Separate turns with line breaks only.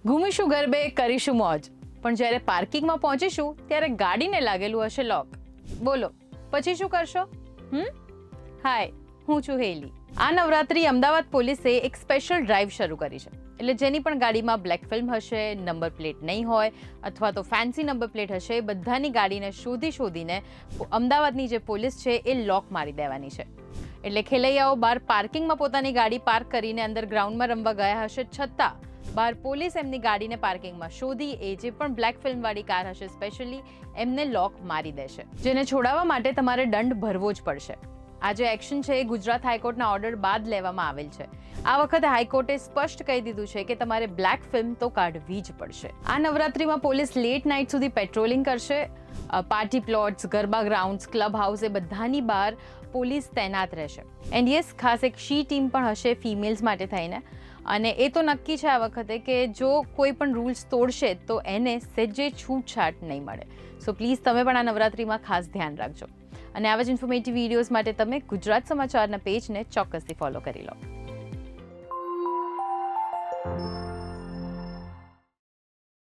ઘૂમીશું ગરબે, કરીશું મોજ, પણ જ્યારે પાર્કિંગમાં પહોંચીશું ત્યારે ગાડીને લાગેલું હશે લોક. બોલો પછી શું કરશો? હાય, હું છું હેલી. આ નવરાત્રી અમદાવાદ પોલીસે એક સ્પેશિયલ ડ્રાઈવ શરૂ કરી છે. એટલે જેની પણ ગાડીમાં બ્લેક ફિલ્મ હશે, નંબર પ્લેટ નહીં હોય અથવા તો ફેન્સી નંબર પ્લેટ હશે, બધાની ગાડીને શોધીને અમદાવાદની જે પોલીસ છે એ લોક મારી દેવાની છે. એટલે ખેલૈયાઓ બહાર પાર્કિંગમાં પોતાની ગાડી પાર્ક કરીને અંદર ગ્રાઉન્ડમાં રમવા ગયા હશે, છતાં બહાર પોલીસ એમની ગાડીને પાર્કિંગમાં શોધી એ જે પણ બ્લેક ફિલ્મવાળી કાર હશે સ્પેશિયલી એમને લોક મારી દેશે, જેને છોડાવવા માટે તમારે દંડ ભરવો જ પડશે. આ જે એક્શન છે એ ગુજરાત હાઈકોર્ટના ઓર્ડર બાદ લેવામાં આવેલ છે. આ વખતે હાઈકોર્ટે સ્પષ્ટ કહી દીધું છે કે તમારે બ્લેક ફિલ્મ તો કાઢવી જ પડશે. આ નવરાત્રીમાં પોલીસ લેટ નાઇટ સુધી પેટ્રોલિંગ કરશે. Party plots, garba grounds, club house એ બધાની બહાર પોલીસ તૈનાત રહેશે. એન્ડ યસ, ખાસ એક શી ટીમ પણ હશે ફિમેલ્સ માટે થઈને. અને એ તો નક્કી છે આ વખતે કે જો કોઈ પણ રૂલ્સ તોડશે તો એને સહેજે છૂટછાટ નહીં મળે. સો પ્લીઝ તમે પણ આ નવરાત્રીમાં ખાસ ધ્યાન રાખજો. અને આવા જ ઇન્ફોર્મેટિવ વિડીયોઝ માટે તમે ગુજરાત સમાચારના પેજને ચોક્કસથી ફોલો કરી લો.